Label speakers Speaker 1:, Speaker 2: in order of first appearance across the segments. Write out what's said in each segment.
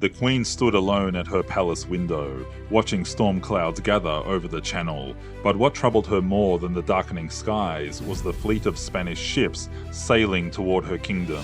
Speaker 1: The Queen stood alone at her palace window, watching storm clouds gather over the channel, but what troubled her more than the darkening skies was the fleet of Spanish ships sailing toward her kingdom.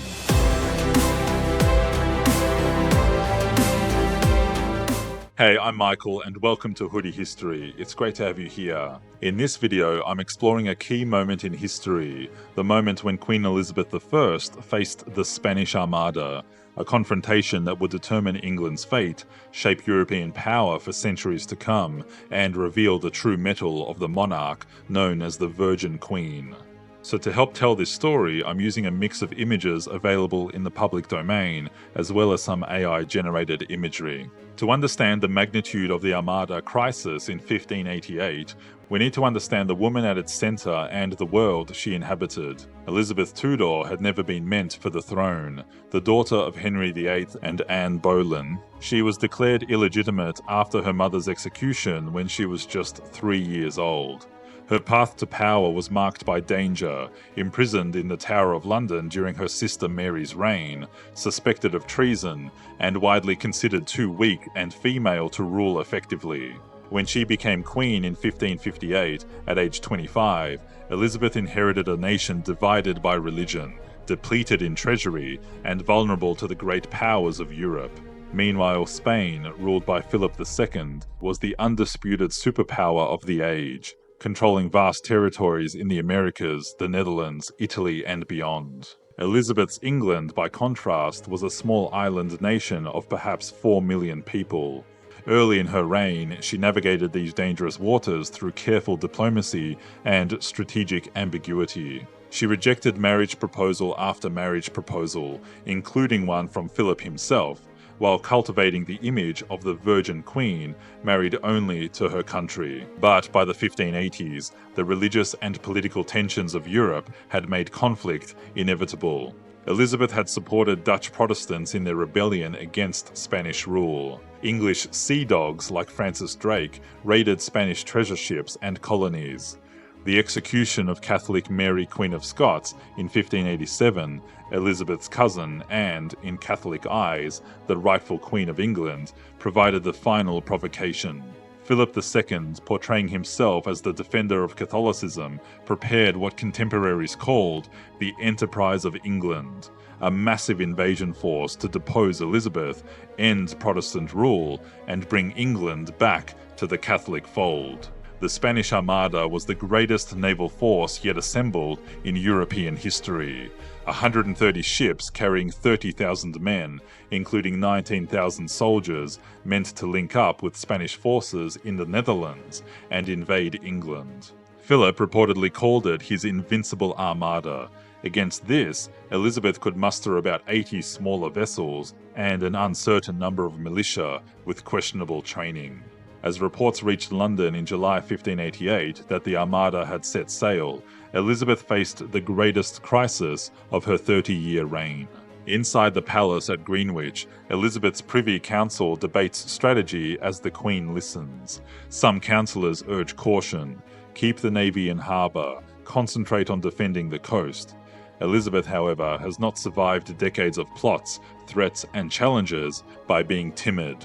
Speaker 1: Hey, I'm Michael and welcome to Hoodie History. It's great to have you here. In this video, I'm exploring a key moment in history, the moment when Queen Elizabeth I faced the Spanish Armada, a confrontation that would determine England's fate, shape European power for centuries to come, and reveal the true mettle of the monarch known as the Virgin Queen. So to help tell this story, I'm using a mix of images available in the public domain, as well as some AI-generated imagery. To understand the magnitude of the Armada crisis in 1588, we need to understand the woman at its center and the world she inhabited. Elizabeth Tudor had never been meant for the throne. The daughter of Henry VIII and Anne Boleyn, she was declared illegitimate after her mother's execution when she was just 3 years old. Her path to power was marked by danger, imprisoned in the Tower of London during her sister Mary's reign, suspected of treason, and widely considered too weak and female to rule effectively. When she became queen in 1558, at age 25, Elizabeth inherited a nation divided by religion, depleted in treasury, and vulnerable to the great powers of Europe. Meanwhile, Spain, ruled by Philip II, was the undisputed superpower of the age, controlling vast territories in the Americas, the Netherlands, Italy, and beyond. Elizabeth's England, by contrast, was a small island nation of perhaps 4 million people. Early in her reign, she navigated these dangerous waters through careful diplomacy and strategic ambiguity. She rejected marriage proposal after marriage proposal, including one from Philip himself, while cultivating the image of the Virgin Queen, married only to her country. But by the 1580s, the religious and political tensions of Europe had made conflict inevitable. Elizabeth had supported Dutch Protestants in their rebellion against Spanish rule. English sea dogs like Francis Drake raided Spanish treasure ships and colonies. The execution of Catholic Mary, Queen of Scots, in 1587, Elizabeth's cousin and, in Catholic eyes, the rightful Queen of England, provided the final provocation. Philip II, portraying himself as the defender of Catholicism, prepared what contemporaries called the Enterprise of England, a massive invasion force to depose Elizabeth, end Protestant rule, and bring England back to the Catholic fold. The Spanish Armada was the greatest naval force yet assembled in European history. 130 ships carrying 30,000 men, including 19,000 soldiers, meant to link up with Spanish forces in the Netherlands and invade England. Philip reportedly called it his Invincible Armada. Against this, Elizabeth could muster about 80 smaller vessels and an uncertain number of militia with questionable training. As reports reached London in July 1588 that the Armada had set sail, Elizabeth faced the greatest crisis of her 30-year reign. Inside the palace at Greenwich, Elizabeth's Privy Council debates strategy as the Queen listens. Some councillors urge caution, keep the navy in harbour, concentrate on defending the coast. Elizabeth, however, has not survived decades of plots, threats, and challenges by being timid.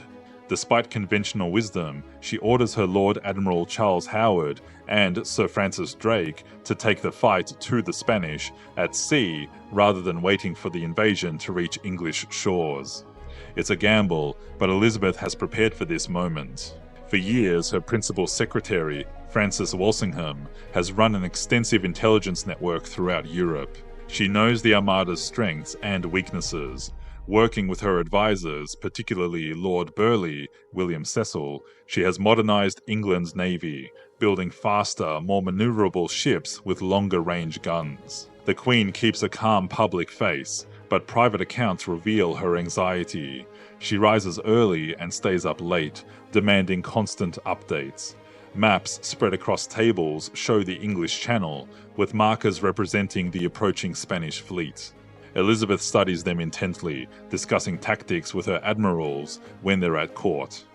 Speaker 1: Despite conventional wisdom, she orders her Lord Admiral Charles Howard and Sir Francis Drake to take the fight to the Spanish at sea rather than waiting for the invasion to reach English shores. It's a gamble, but Elizabeth has prepared for this moment. For years, her principal secretary, Francis Walsingham, has run an extensive intelligence network throughout Europe. She knows the Armada's strengths and weaknesses. Working with her advisors, particularly Lord Burleigh, William Cecil, she has modernized England's navy, building faster, more maneuverable ships with longer-range guns. The Queen keeps a calm public face, but private accounts reveal her anxiety. She rises early and stays up late, demanding constant updates. Maps spread across tables show the English Channel, with markers representing the approaching Spanish fleet. Elizabeth studies them intently, discussing tactics with her admirals when they're at court.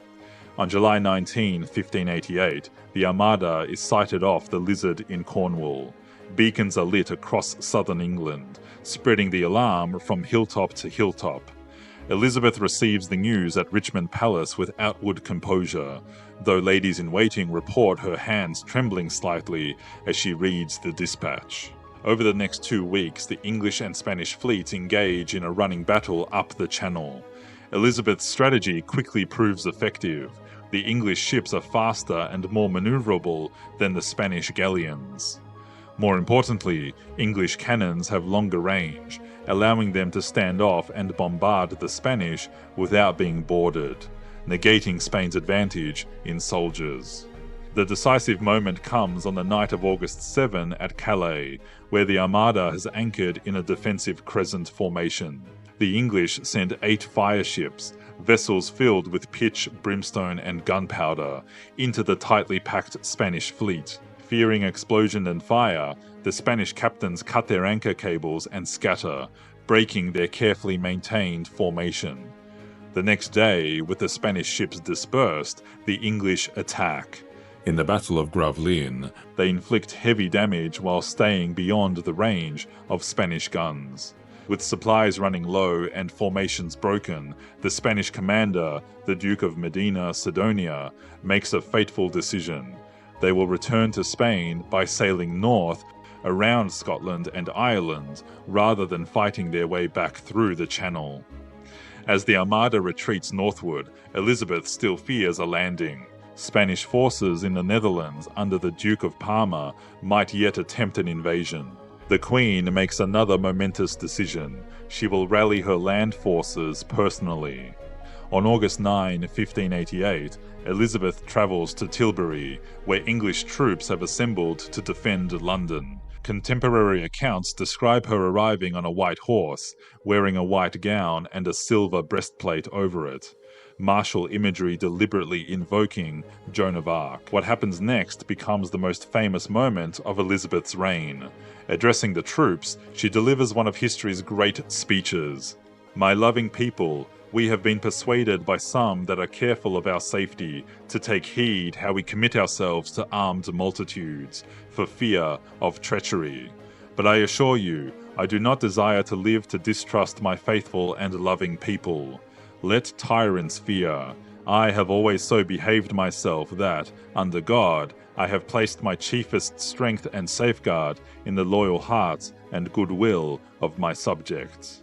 Speaker 1: On July 19, 1588, the Armada is sighted off the Lizard in Cornwall. Beacons are lit across southern England, spreading the alarm from hilltop to hilltop. Elizabeth receives the news at Richmond Palace with outward composure, though ladies-in-waiting report her hands trembling slightly as she reads the dispatch. Over the next 2 weeks, the English and Spanish fleets engage in a running battle up the Channel. Elizabeth's strategy quickly proves effective. The English ships are faster and more maneuverable than the Spanish galleons. More importantly, English cannons have longer range, allowing them to stand off and bombard the Spanish without being boarded, negating Spain's advantage in soldiers. The decisive moment comes on the night of August 7 at Calais, where the Armada has anchored in a defensive crescent formation. The English send 8 fireships, vessels filled with pitch, brimstone and gunpowder, into the tightly packed Spanish fleet. Fearing explosion and fire, the Spanish captains cut their anchor cables and scatter, breaking their carefully maintained formation. The next day, with the Spanish ships dispersed, the English attack. In the Battle of Gravelines, they inflict heavy damage while staying beyond the range of Spanish guns. With supplies running low and formations broken, the Spanish commander, the Duke of Medina Sidonia, makes a fateful decision. They will return to Spain by sailing north around Scotland and Ireland rather than fighting their way back through the Channel. As the Armada retreats northward, Elizabeth still fears a landing. Spanish forces in the Netherlands under the Duke of Parma might yet attempt an invasion. The Queen makes another momentous decision. She will rally her land forces personally. On August 9, 1588, Elizabeth travels to Tilbury, where English troops have assembled to defend London. Contemporary accounts describe her arriving on a white horse, wearing a white gown and a silver breastplate over it. Martial imagery deliberately invoking Joan of Arc. What happens next becomes the most famous moment of Elizabeth's reign. Addressing the troops, she delivers one of history's great speeches. "My loving people, we have been persuaded by some that are careful of our safety to take heed how we commit ourselves to armed multitudes, for fear of treachery. But I assure you, I do not desire to live to distrust my faithful and loving people. Let tyrants fear. I have always so behaved myself that, under God, I have placed my chiefest strength and safeguard in the loyal hearts and goodwill of my subjects."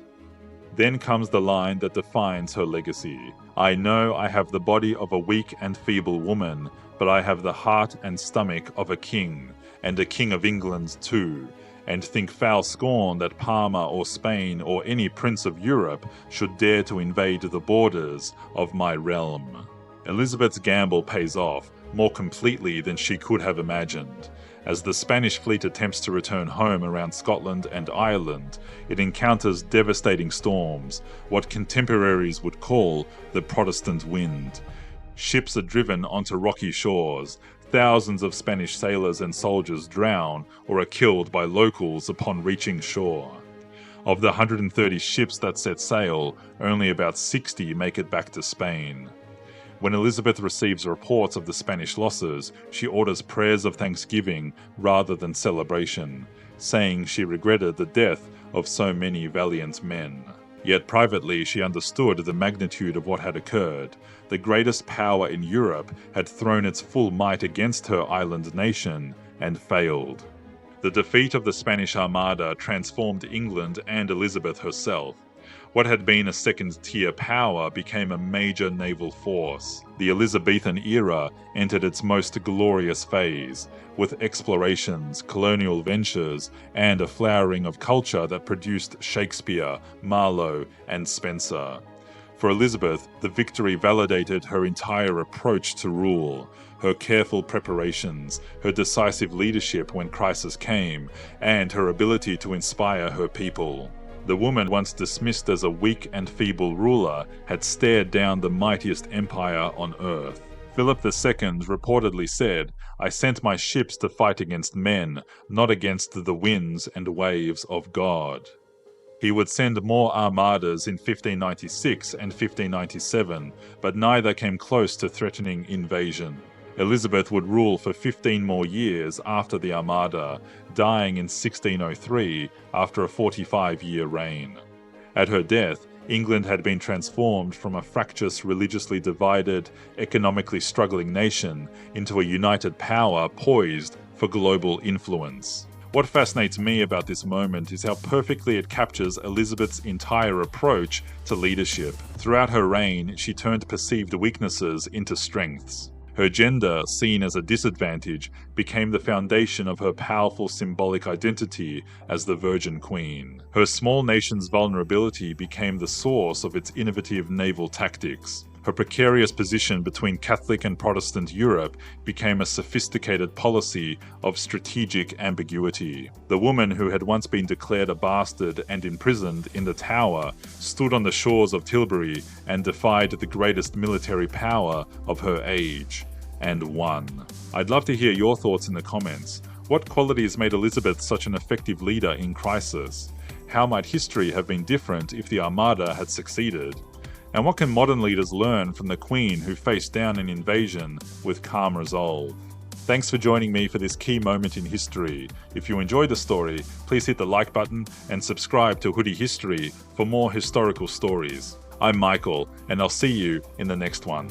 Speaker 1: Then comes the line that defines her legacy. "I know I have the body of a weak and feeble woman, but I have the heart and stomach of a king, and a king of England too, and think foul scorn that Parma or Spain or any prince of Europe should dare to invade the borders of my realm." Elizabeth's gamble pays off more completely than she could have imagined. As the Spanish fleet attempts to return home around Scotland and Ireland, it encounters devastating storms, what contemporaries would call the Protestant wind. Ships are driven onto rocky shores. Thousands of Spanish sailors and soldiers drown or are killed by locals upon reaching shore. Of the 130 ships that set sail, only about 60 make it back to Spain. When Elizabeth receives reports of the Spanish losses, she orders prayers of thanksgiving rather than celebration, saying she regretted the death of so many valiant men. Yet privately she understood the magnitude of what had occurred. The greatest power in Europe had thrown its full might against her island nation and failed. The defeat of the Spanish Armada transformed England and Elizabeth herself. What had been a second-tier power became a major naval force. The Elizabethan era entered its most glorious phase, with explorations, colonial ventures, and a flowering of culture that produced Shakespeare, Marlowe, and Spenser. For Elizabeth, the victory validated her entire approach to rule, her careful preparations, her decisive leadership when crisis came, and her ability to inspire her people. The woman once dismissed as a weak and feeble ruler had stared down the mightiest empire on earth. Philip II reportedly said, "I sent my ships to fight against men, not against the winds and waves of God." He would send more armadas in 1596 and 1597, but neither came close to threatening invasion. Elizabeth would rule for 15 more years after the Armada, dying in 1603 after a 45-year reign. At her death, England had been transformed from a fractious, religiously divided, economically struggling nation into a united power poised for global influence. What fascinates me about this moment is how perfectly it captures Elizabeth's entire approach to leadership. Throughout her reign, she turned perceived weaknesses into strengths. Her gender, seen as a disadvantage, became the foundation of her powerful symbolic identity as the Virgin Queen. Her small nation's vulnerability became the source of its innovative naval tactics. Her precarious position between Catholic and Protestant Europe became a sophisticated policy of strategic ambiguity. The woman who had once been declared a bastard and imprisoned in the Tower stood on the shores of Tilbury and defied the greatest military power of her age, and won. I'd love to hear your thoughts in the comments. What qualities made Elizabeth such an effective leader in crisis? How might history have been different if the Armada had succeeded? And what can modern leaders learn from the Queen who faced down an invasion with calm resolve? Thanks for joining me for this key moment in history. If you enjoyed the story, please hit the like button and subscribe to Hoodie History for more historical stories. I'm Michael, and I'll see you in the next one.